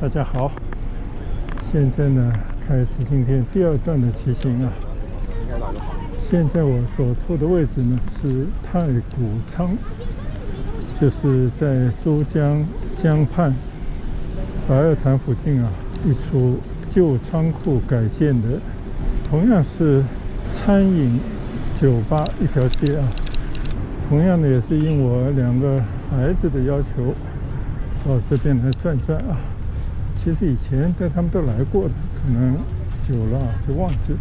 大家好，现在呢开始今天第二段的骑行啊。现在我所处的位置呢是太谷仓，就是在珠江江畔白二潭附近啊一处旧仓库改建的，同样是餐饮酒吧一条街啊。同样的也是应我2个孩子的要求到这边来转转啊。其实以前带他们都来过的，可能久了就忘记了。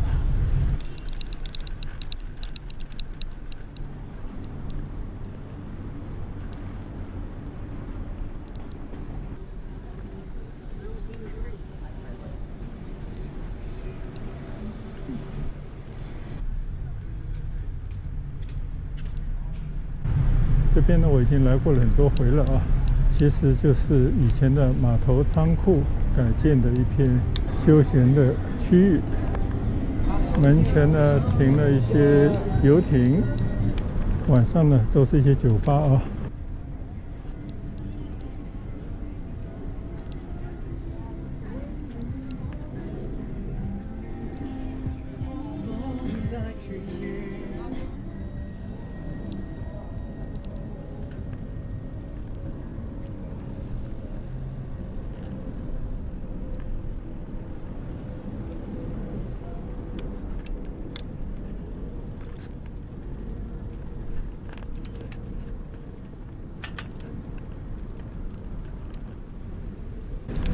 这边呢我已经来过了很多回了啊。其实就是以前的码头仓库改建的一片休闲的区域，门前呢停了一些游艇，晚上呢都是一些酒吧啊。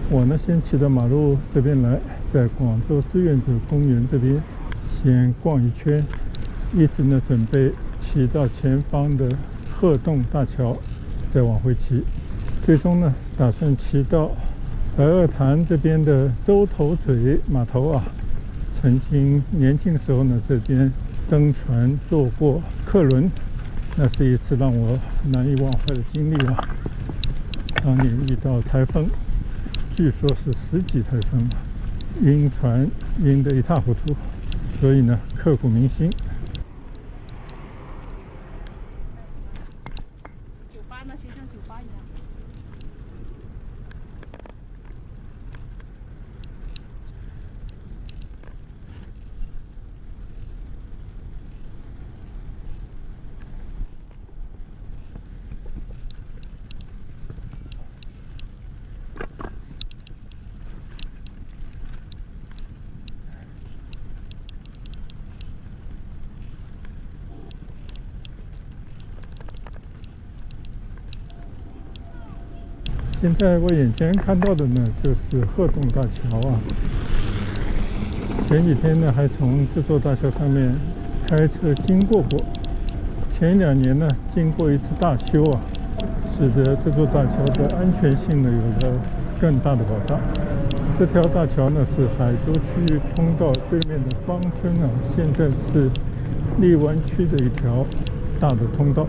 我呢先骑到马路这边来，在广州志愿者公园这边先逛一圈，一直呢准备骑到前方的鹤洞大桥，再往回骑。最终呢打算骑到白二潭这边的洲头嘴码头啊。曾经年轻时候呢这边登船坐过客轮，那是一次让我难以忘怀的经历啊。当年遇到台风，据说是10级台风，晕船晕得一塌糊涂，所以呢刻骨铭心。酒吧那些像酒吧一样。现在我眼前看到的呢就是鹤洞大桥啊。前几天呢还从这座大桥上面开车经过过。前2年呢经过一次大修啊，使得这座大桥的安全性呢有了更大的保障。这条大桥呢是海州区域通道对面的芳村啊，现在是荔湾区的一条大的通道。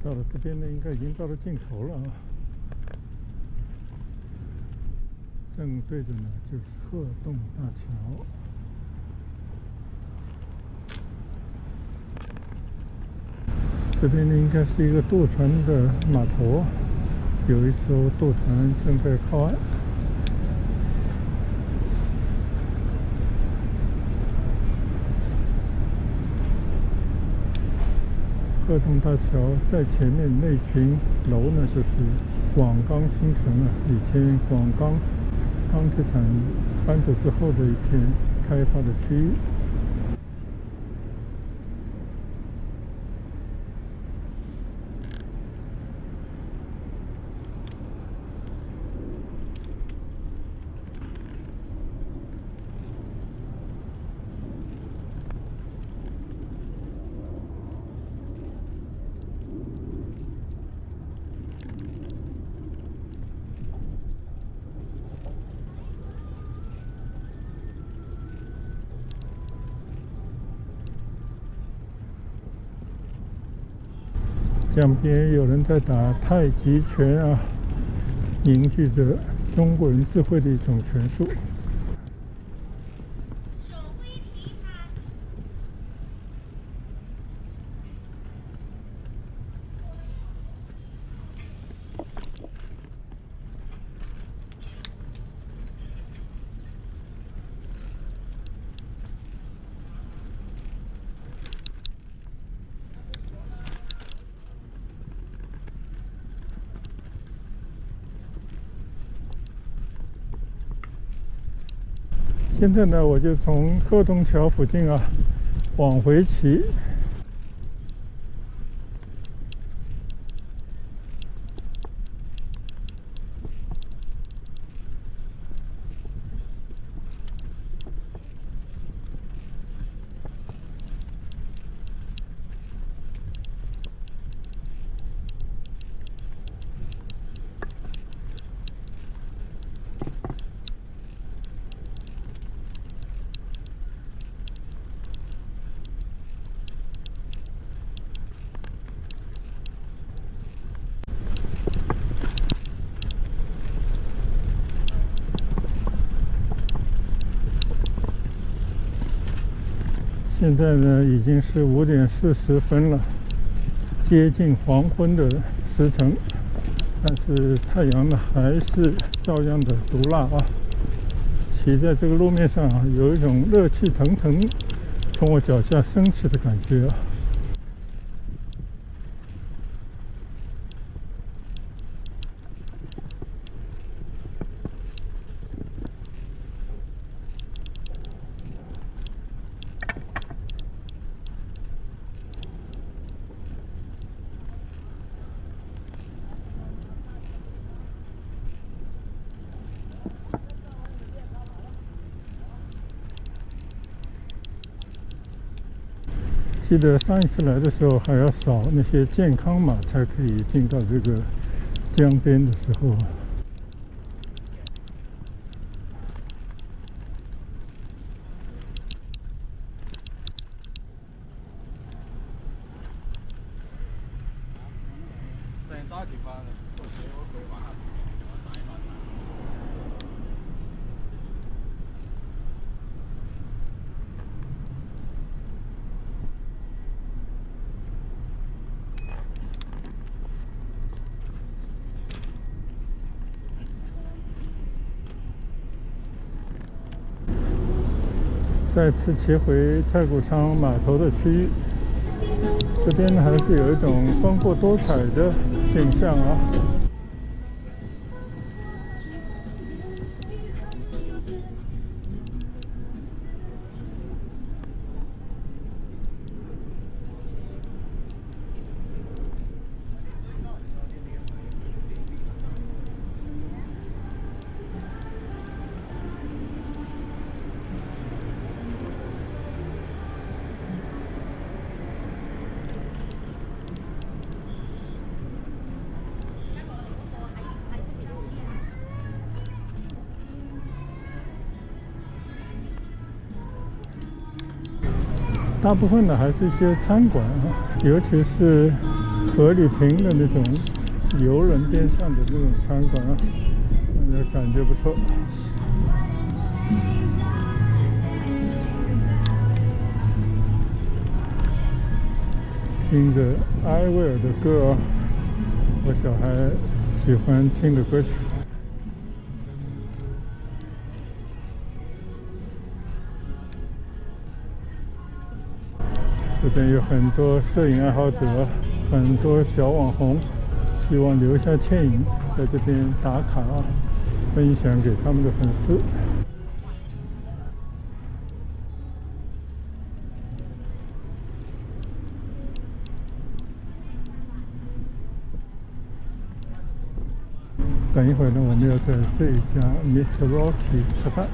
到了这边呢，应该已经到了尽头了啊。正对着呢就是鹤洞大桥。这边呢应该是一个渡船的码头，有一艘渡船正在靠岸。鹤洞大桥，在前面那群楼呢，就是广钢新城啊，以前广钢钢铁厂搬走之后的一片开发的区域。江边有人在打太极拳啊，凝聚着中国人智慧的一种拳术。现在呢，我就从鹤洞桥附近啊往回骑。现在呢，已经是5点40分了，接近黄昏的时辰，但是太阳呢还是照样的毒辣啊！骑在这个路面上啊，有一种热气腾腾从我脚下升起的感觉啊！记得上一次来的时候还要扫那些健康码才可以进到这个江边的时候。再次骑回太古仓码头的区域，这边呢还是有一种丰富多彩的景象啊。大部分呢还是一些餐馆啊，尤其是河里停的那种游轮边上的这种餐馆啊，感觉不错。听着艾薇儿的歌啊，我小孩喜欢听的歌曲。这边有很多摄影爱好者。很多小网红希望留下倩影，在这边打卡分享给他们的粉丝。等一会儿呢，我们要在这一家 Mr. Rocky 吃饭。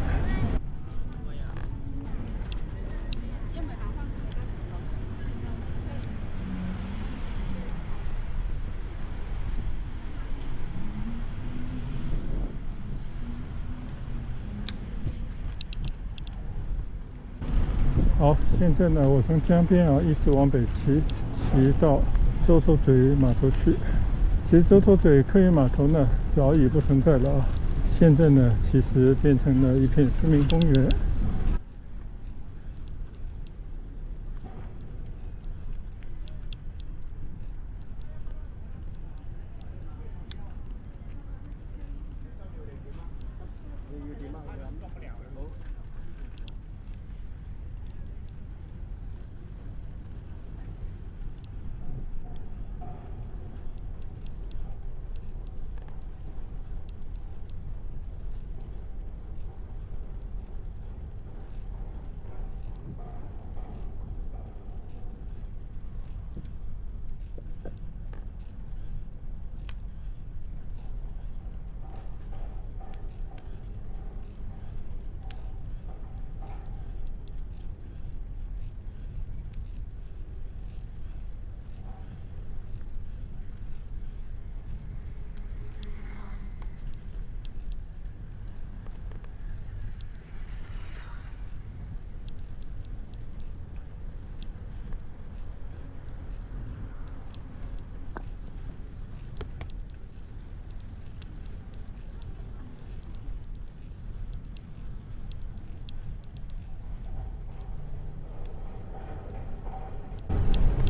好，现在呢，我从江边一直往北骑到洲头嘴码头去。其实洲头嘴客运码头呢早已不存在了现在呢其实变成了一片市民公园。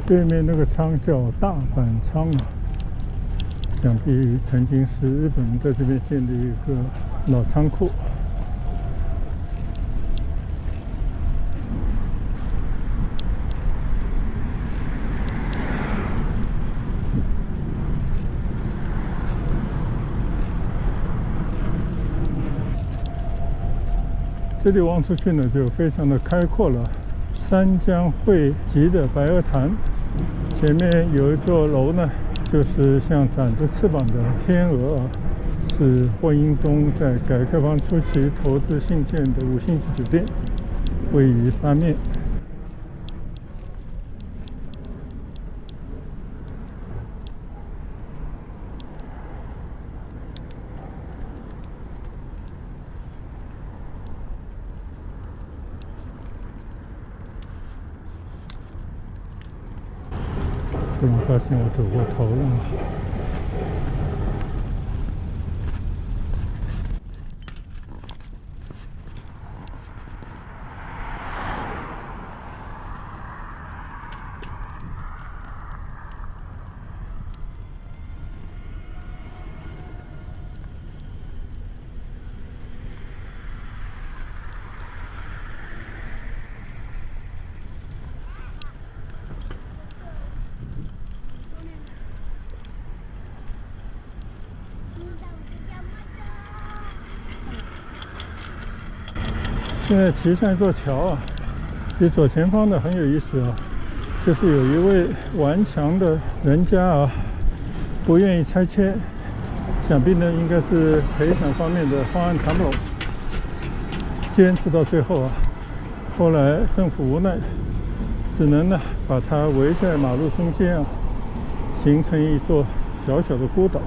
对面那个仓叫大阪仓想必曾经是日本人在这边建的一个老仓库。这里望出去呢，就非常的开阔了。三江汇集的白鹅潭，前面有一座楼呢，就是像长着翅膀的天鹅是霍英东在改革开放初期投资兴建的5星级酒店，位于三面。突然发现我走过头了。现在骑上一座桥这左前方的很有意思就是有一位顽强的人家不愿意拆迁，想必呢应该是赔偿方面的方案谈不拢，坚持到最后后来政府无奈，只能呢把它围在马路中间形成一座小小的孤岛。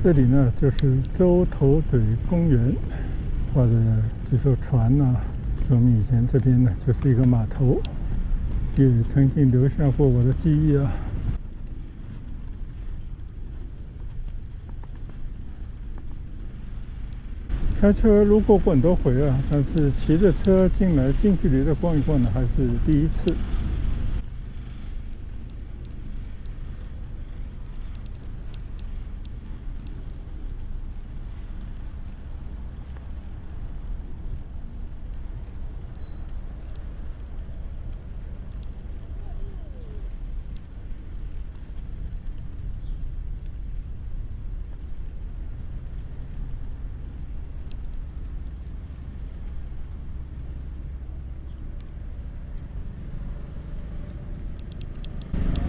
这里呢就是洲头嘴公园，画的几艘船呢，说明以前这边呢就是一个码头，也曾经留下过我的记忆啊。开车路过过很多回啊，但是骑着车进来近距离的逛一逛呢，还是第一次。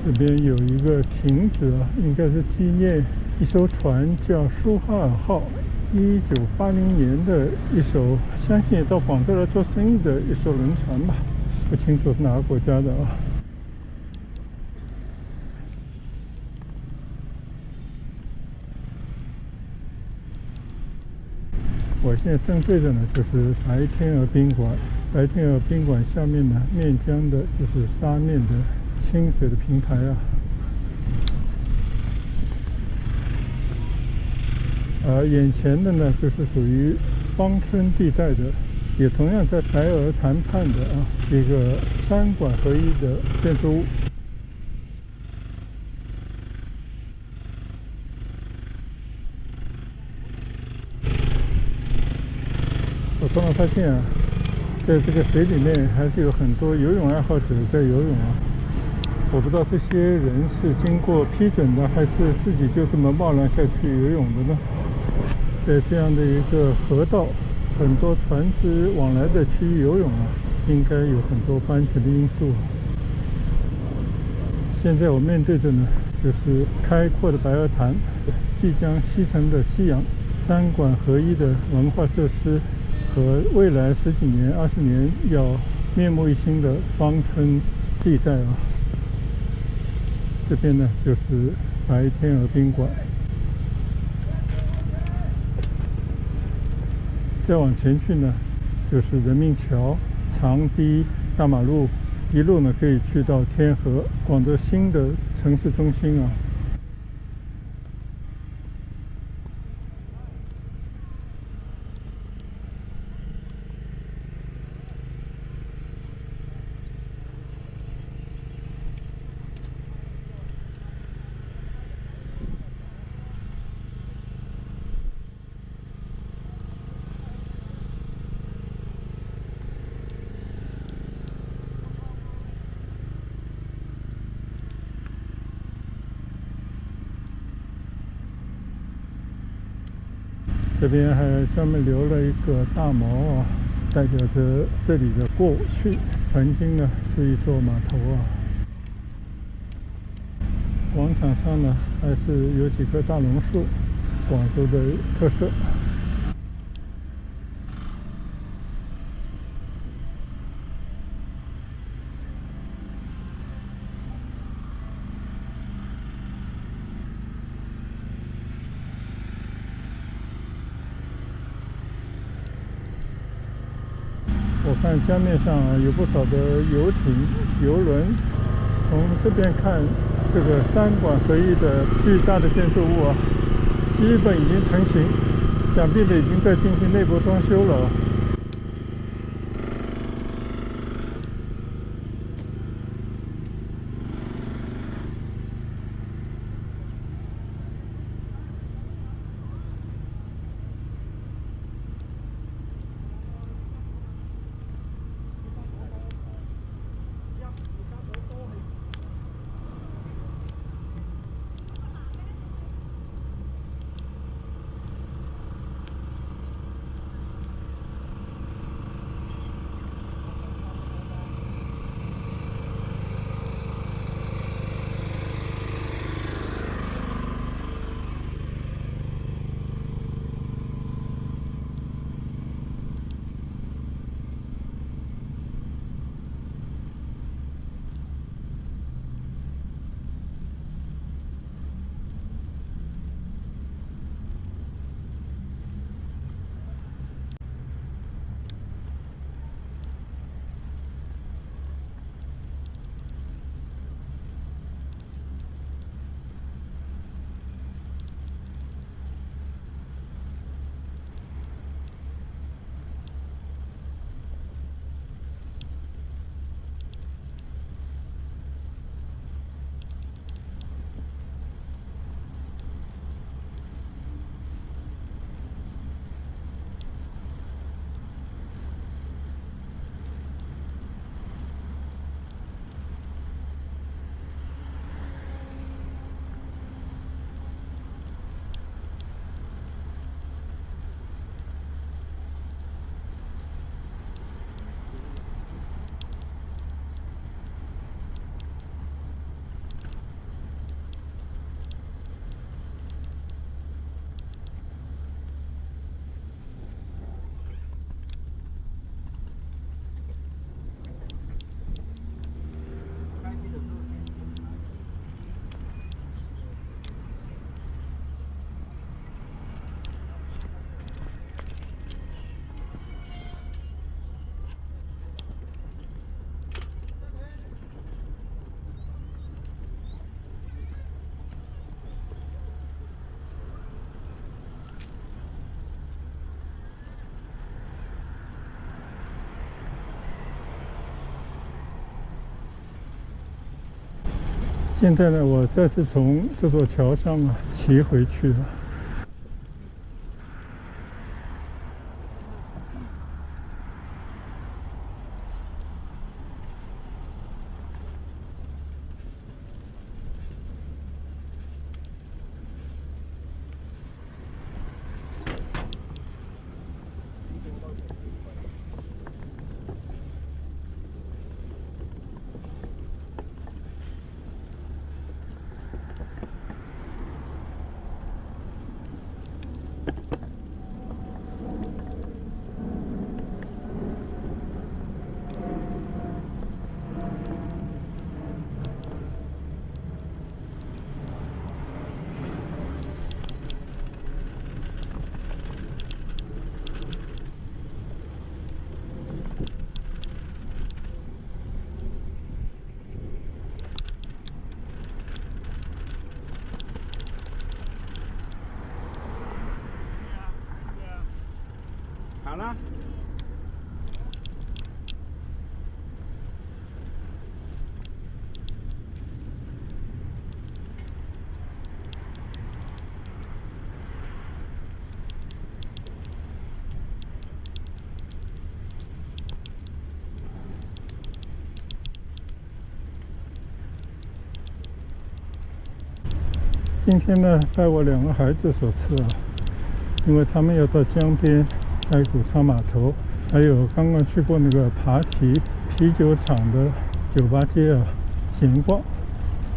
这边有一个亭子啊，应该是纪念一艘船叫舒哈尔号，1980年的一艘，相信也到广州来做生意的一艘轮船吧，不清楚是哪个国家的啊。我现在正对着呢，就是白天鹅宾馆。白天鹅宾馆下面呢，面江的就是沙面的清水的平台啊。而眼前的呢，就是属于芳村地带的，也同样在白鹅潭畔的啊，一个三馆合一的建筑物。我突然发现啊，在这个水里面还是有很多游泳爱好者在游泳啊。我不知道这些人是经过批准的，还是自己就这么贸然下去游泳的呢？在这样的一个河道，很多船只往来的区域游泳啊，应该有很多不安全的因素。现在我面对着呢，就是开阔的白鹅潭，即将西沉的夕阳，三馆合一的文化设施，和未来10几年、20年要面目一新的芳村地带啊。这边呢就是白天鹅宾馆。再往前去呢，就是人民桥、长堤、大马路，一路呢可以去到天河，广州新的城市中心啊。这边还专门留了一个大锚啊，代表着这里的过去曾经呢是一座码头啊。广场上呢还是有几棵大榕树，广州的特色。我看江面上有不少的游艇、游轮。从这边看，这个三馆合一的巨大的建筑物啊，基本已经成型，想必呢已经在进行内部装修了。现在呢，我再次从这座桥上骑回去了。好了。今天呢，拜我2个孩子所赐因为他们要到江边太谷仓码头，还有刚刚去过那个扒提啤酒厂的酒吧街闲逛，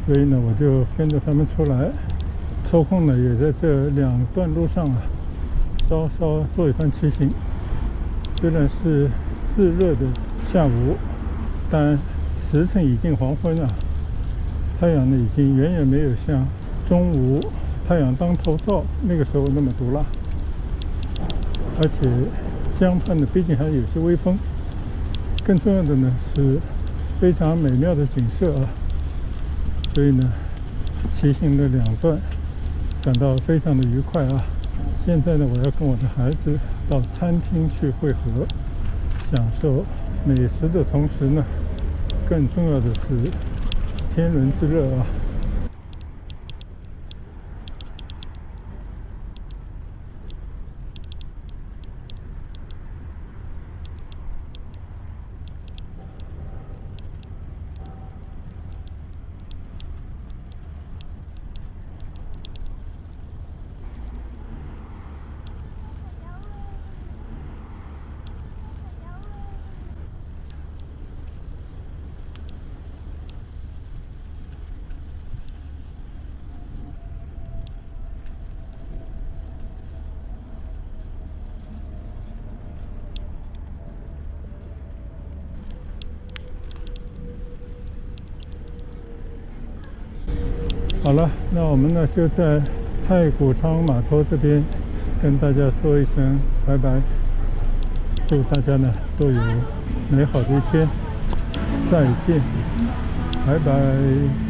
所以呢，我就跟着他们出来，抽空呢也在这2段路上稍稍做一番骑行。虽然是炙热的下午，但时辰已经黄昏了，太阳呢已经远远没有像中午太阳当头照那个时候那么毒辣，而且江畔呢毕竟还有些微风，更重要的呢是非常美妙的景色所以呢骑行的2段感到非常的愉快现在呢我要跟我的孩子到餐厅去会合，享受美食的同时呢，更重要的是天伦之乐好了，那我们呢就在太谷仓码头这边跟大家说一声拜拜，祝大家呢都有美好的一天，再见，拜拜。